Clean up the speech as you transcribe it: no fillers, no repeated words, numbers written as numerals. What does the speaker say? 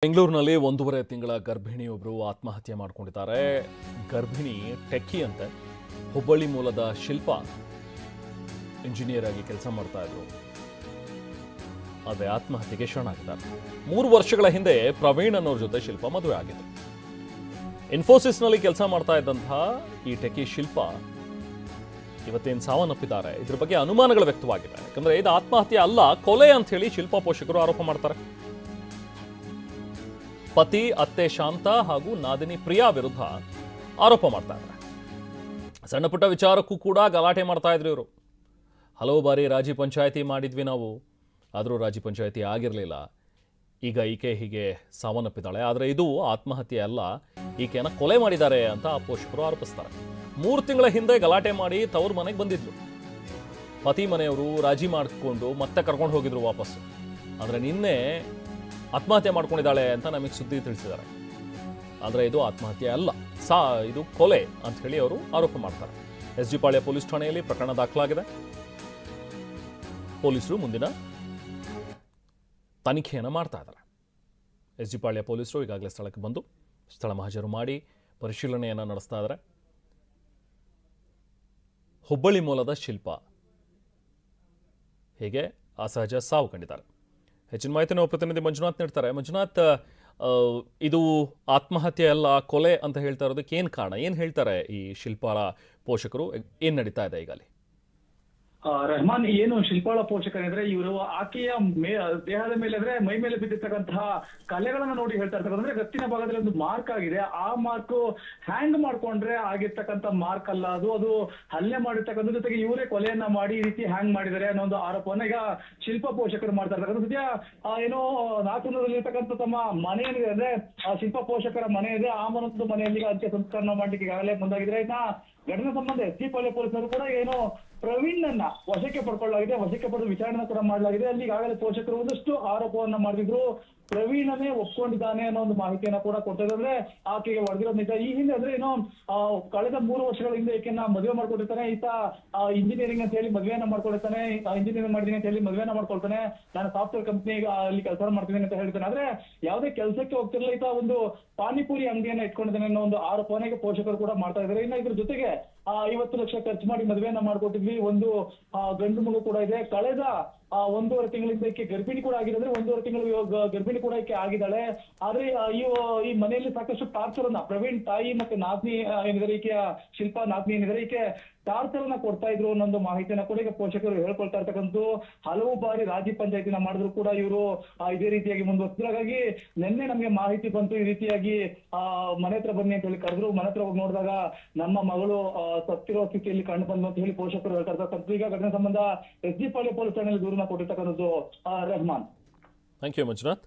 ಬೆಂಗಳೂರಿನಲ್ಲಿ 1.5 ತಿಂಗಳ ಗರ್ಭಿಣಿಯೊಬ್ಬರು ಆತ್ಮಹತ್ಯೆ ಮಾಡಿಕೊಂಡಿದ್ದಾರೆ. ಗರ್ಭಿಣಿ ಟೆಕ್ಕಿ ಅಂತೆ. ಹುಬ್ಬಳ್ಳಿ ಮೂಲದ ಶಿಲ್ಪ ಇಂಜಿನಿಯರ್ ಆಗಿ ಕೆಲಸ ಮಾಡ್ತಾ ಇದ್ರು. ಆದರೆ ಆತ್ಮಹತ್ಯೆಗೆ ಶರಣಾಗಿದ್ದಾರೆ. 3 ವರ್ಷಗಳ ಹಿಂದೆ ಪ್ರವೀಣ್ ಅನ್ನೋರ ಜೊತೆ ಶಿಲ್ಪ ಮದುವೆ ಆಗಿತ್ತು. ಇನ್ಫೋಸಿಸ್ನಲ್ಲಿ ಕೆಲಸ ಮಾಡ್ತಾ ಇದ್ದಂತಹ ಈ ಟೆಕ್ಕಿ ಶಿಲ್ಪ ಇವತ್ತೇನು ಸಾವನ್ನಪ್ಪಿದ್ದಾರೆ. ಇದ್ರ ಬಗ್ಗೆ ಅನುಮಾನಗಳು ವ್ಯಕ್ತವಾಗಿದೆ. ಯಾಕಂದ್ರೆ ಇದು ಆತ್ಮಹತ್ಯೆ ಅಲ್ಲ, ಕೊಲೆ ಅಂತ ಹೇಳಿ ಶಿಲ್ಪ ಪೋಷಕರು ಆರೋಪ ಮಾಡ್ತಾರೆ. ಪತಿ ಅತ್ತೆ ಶಾಂತ ಹಾಗೂ ನಾದಿನಿ ಪ್ರಿಯಾ ವಿರುದ್ಧ ಆರೋಪ ಮಾಡ್ತಾ ಇದ್ದಾರೆ. ಸಣ್ಣ ಪುಟ್ಟ ವಿಚಾರಕ್ಕೂ ಕೂಡ ಗಲಾಟೆ ಮಾಡ್ತಾ ಇದ್ರು ಇವರು. ಹಲವು ಬಾರಿ ರಾಜಿ ಪಂಚಾಯಿತಿ ಮಾಡಿದ್ವಿ ನಾವು, ಆದರೂ ರಾಜಿ ಪಂಚಾಯಿತಿ ಆಗಿರಲಿಲ್ಲ. ಈಗ ಈಕೆ ಹೀಗೆ ಸಾವನ್ನಪ್ಪಿದ್ದಾಳೆ. ಆದರೆ ಇದು ಆತ್ಮಹತ್ಯೆ ಅಲ್ಲ, ಈಕೆಯನ್ನು ಕೊಲೆ ಮಾಡಿದ್ದಾರೆ ಅಂತ ಆ ಪೋಷಕರು ಆರೋಪಿಸ್ತಾರೆ. 3 ತಿಂಗಳ ಹಿಂದೆ ಗಲಾಟೆ ಮಾಡಿ ತವರು ಮನೆಗೆ ಬಂದಿದ್ರು. ಪತಿ ಮನೆಯವರು ರಾಜಿ ಮಾಡಿಕೊಂಡು ಮತ್ತೆ ಕರ್ಕೊಂಡು ಹೋಗಿದ್ರು ವಾಪಸ್ಸು. ಆದರೆ ನಿನ್ನೆ ಆತ್ಮಹತ್ಯೆ ಮಾಡ್ಕೊಂಡಿದ್ದಾಳೆ ಅಂತ ನಮಗೆ ಸುದ್ದಿ ತಿಳಿಸಿದ್ದಾರೆ. ಆದರೆ ಇದು ಆತ್ಮಹತ್ಯೆ ಅಲ್ಲ, ಇದು ಕೊಲೆ ಅಂತ ಹೇಳಿ ಅವರು ಆರೋಪ ಮಾಡ್ತಾರೆ. ಎಸ್.ಜಿ. ಪಾಳ್ಯ ಪೊಲೀಸ್ ಠಾಣೆಯಲ್ಲಿ ಪ್ರಕರಣ ದಾಖಲಾಗಿದೆ. ಪೊಲೀಸರು ಮುಂದಿನ ತನಿಖೆಯನ್ನು ಮಾಡ್ತಾ ಇದ್ದಾರೆ. ಎಸ್.ಜಿ. ಪಾಳ್ಯ ಪೊಲೀಸರು ಈಗಾಗಲೇ ಸ್ಥಳಕ್ಕೆ ಬಂದು ಸ್ಥಳ ಮಹಜರು ಮಾಡಿ ಪರಿಶೀಲನೆಯನ್ನು ನಡೆಸ್ತಾ ಇದ್ದಾರೆ. ಹುಬ್ಬಳ್ಳಿ ಮೂಲದ ಶಿಲ್ಪ ಹೀಗೆ ಅಸಹಜ ಸಾವು ಕಂಡಿದ್ದಾರೆ. ಹೆಚ್ಚಿನ ಮಾಹಿತಿ ನಾವು ಪ್ರತಿನಿಧಿ ಮಂಜುನಾಥ್ ನೀಡ್ತಾರೆ. ಮಂಜುನಾಥ್, ಇದು ಆತ್ಮಹತ್ಯೆ ಅಲ್ಲ ಕೊಲೆ ಅಂತ ಹೇಳ್ತಾ ಇರೋದಕ್ಕೆ ಏನು ಕಾರಣ? ಏನು ಹೇಳ್ತಾರೆ ಈ ಶಿಲ್ಪಾಳ ಪೋಷಕರು? ಏನು ನಡೀತಾ ಇದೆ ಈಗ ಅಲ್ಲಿ? ರೆಹಮಾನ್, ಏನು ಶಿಲ್ಪಾಳ ಪೋಷಕರಿದ್ರೆ ಇವರು ಆಕೆಯ ದೇಹದ ಮೇಲೆ ಅಂದ್ರೆ ಮೈ ಮೇಲೆ ಬಿದ್ದಿರ್ತಕ್ಕಂತಹ ಕಲೆಗಳನ್ನ ನೋಡಿ ಹೇಳ್ತಾ ಇರ್ತಾರೆ. ಅಂದ್ರೆ ರಕ್ತಿನ ಭಾಗದಲ್ಲಿ ಒಂದು ಮಾರ್ಕ್ ಆಗಿದೆ. ಆ ಮಾರ್ಕ್ ಹ್ಯಾಂಗ್ ಮಾಡ್ಕೊಂಡ್ರೆ ಆಗಿರ್ತಕ್ಕಂಥ ಮಾರ್ಕ್ ಅಲ್ಲ, ಅದು ಹಲ್ಲೆ ಮಾಡಿರ್ತಕ್ಕಂಥ ಜೊತೆಗೆ ಇವರೇ ಕೊಲೆಯನ್ನ ಮಾಡಿ ಈ ರೀತಿ ಹ್ಯಾಂಗ್ ಮಾಡಿದ್ದಾರೆ ಅನ್ನೋ ಒಂದು ಆರೋಪವನ್ನ ಈಗ ಶಿಲ್ಪ ಪೋಷಕರು ಮಾಡ್ತಾ ಇರ್ತಕ್ಕಂಥ. ಸದ್ಯ ಏನೋ ನಾಗಪುರದಲ್ಲಿರ್ತಕ್ಕಂಥ ತಮ್ಮ ಮನೆ ಏನಿದೆ ಅಂದ್ರೆ ಶಿಲ್ಪ ಪೋಷಕರ ಮನೆ ಇದೆ. ಆ ಒಂದು ಮನೆಯಲ್ಲಿ ಅಂತ್ಯ ಸಂಸ್ಕಾರ ಮಾಡ್ಲಿಕ್ಕೆ ಈಗಾಗಲೇ ಮುಂದಾಗಿದ್ರೆ. ಇನ್ನ ಘಟನೆ ಸಂಬಂಧ ಎಸ್.ಜಿ. ಪಾಳ್ಯ ಪೊಲೀಸರು ಕೂಡ ಏನೋ ಪ್ರವೀಣ್ ಅನ್ನ ವಶಕ್ಕೆ ಪಡ್ಕೊಳ್ಳಲಾಗಿದೆ. ವಶಕ್ಕೆ ಪಡೆದು ವಿಚಾರಣೆ ಕೂಡ ಮಾಡಲಾಗಿದೆ. ಅಲ್ಲಿ ಈಗಾಗಲೇ ಪೋಷಕರು ಒಂದಷ್ಟು ಆರೋಪವನ್ನ ಮಾಡಿದ್ರು. ಪ್ರವೀಣನೇ ಒಪ್ಕೊಂಡಿದ್ದಾನೆ ಅನ್ನೋ ಒಂದು ಮಾಹಿತಿಯನ್ನ ಕೂಡ ಕೊಟ್ಟಿದ್ರೆ ಆಕೆಗೆ ಹೊಡೆದಿರೋದು ನಿಜ. ಈ ಹಿಂದೆ ಅಂದ್ರೆ ಏನೋ ಕಳೆದ 3 ವರ್ಷಗಳ ಹಿಂದೆ ಈಕೆನ ಮದುವೆ ಮಾಡ್ಕೊಂಡಿರ್ತಾನೆ. ಈತ ಇಂಜಿನಿಯರಿಂಗ್ ಅಂತ ಹೇಳಿ ಮದುವೆಯನ್ನ ಮಾಡ್ಕೊಂಡಿರ್ತಾನೆ. ಇಂಜಿನಿಯರಿಂಗ್ ಮಾಡಿದೀನಿ ಅಂತ ಹೇಳಿ ಮದುವೆಯನ್ನ ಮಾಡ್ಕೊಳ್ತಾನೆ. ನಾನು ಸಾಫ್ಟ್ವೇರ್ ಕಂಪ್ನಿ ಅಲ್ಲಿ ಕೆಲಸ ಮಾಡ್ತೀನಿ ಅಂತ ಹೇಳ್ತಾನೆ. ಆದ್ರೆ ಯಾವುದೇ ಕೆಲಸಕ್ಕೆ ಹೋಗ್ತಿರ್ಲಿಲ್ಲ. ಈತ ಒಂದು ಪಾನಿಪುರಿ ಅಂಗಡಿಯನ್ನ ಇಟ್ಕೊಂಡಿದ್ದಾನೆ ಅನ್ನೋ ಒಂದು ಆರೋಪವನ್ನ ಪೋಷಕರು ಕೂಡ ಮಾಡ್ತಾ ಇದ್ದಾರೆ. ಇನ್ನ ಇದ್ರ ಜೊತೆಗೆ 50 ಲಕ್ಷ ಖರ್ಚು ಮಾಡಿ ಮದುವೆಯನ್ನ ಮಾಡ್ಕೊಟ್ಟಿದ್ವಿ. ಒಂದು ಗಂಡು ಮಗು ಕೂಡ ಇದೆ. ಕಳೆದ 1.5 ತಿಂಗಳಿಂದ ಈಕೆ ಗರ್ಭಿಣಿ ಕೂಡ ಆಗಿದೆ. ಅಂದ್ರೆ 1.5 ತಿಂಗಳು ಗರ್ಭಿಣಿ ಕೂಡ ಈಕೆ ಆಗಿದ್ದಾಳೆ. ಆದ್ರೆ ಈ ಮನೆಯಲ್ಲಿ ಸಾಕಷ್ಟು ಟಾರ್ಚರ್ ಅನ್ನ ಪ್ರವೀಣ್ ತಾಯಿ ಮತ್ತೆ ನಾದ್ನಿ ಏನಿದ್ದಾರೆ, ಈಕೆಯ ಶಿಲ್ಪ ನಾದ್ನಿ ಏನಿದ್ದಾರೆ, ಈಕೆ ಟಾರ್ಚರ್ ಅನ್ನ ಕೊಡ್ತಾ ಇದ್ರು ಅನ್ನೊಂದು ಮಾಹಿತಿಯನ್ನ ಕೂಡ ಈಗ ಪೋಷಕರು ಹೇಳ್ಕೊಳ್ತಾ ಇರ್ತಕ್ಕಂಥದ್ದು. ಹಲವು ಬಾರಿ ರಾಜಿ ಪಂಚಾಯತಿನ ಮಾಡಿದ್ರು ಕೂಡ ಇವರು ಇದೇ ರೀತಿಯಾಗಿ ಮುಂದುವರೆಸಿದ್ರು. ಹಾಗಾಗಿ ನಿನ್ನೆ ನಮಗೆ ಮಾಹಿತಿ ಬಂತು, ಈ ರೀತಿಯಾಗಿ ಮನೆ ಹತ್ರ ಬನ್ನಿ ಅಂತ ಹೇಳಿ ಕರೆದ್ರು. ಮನೆ ಹತ್ರ ಹೋಗಿ ನೋಡಿದಾಗ ನಮ್ಮ ಮಗಳು ಸತ್ತಿರೋ ಸ್ಥಿತಿಯಲ್ಲಿ ಕಂಡು ಬಂದು ಅಂತ ಹೇಳಿ ಪೋಷಕರು ಹೇಳ್ತಾ ಇರ್ತಕ್ಕಂಥದ್ದು. ಈಗ ಘಟನೆ ಸಂಬಂಧ ಎಸ್.ಜಿ. ಪಾಳ್ಯ ಪೊಲೀಸ್ ಠಾಣೆಯಲ್ಲಿ ದೂರನ್ನ ಕೊಟ್ಟಿರ್ತಕ್ಕಂಥದ್ದು. Rehman, thank you Manjunath.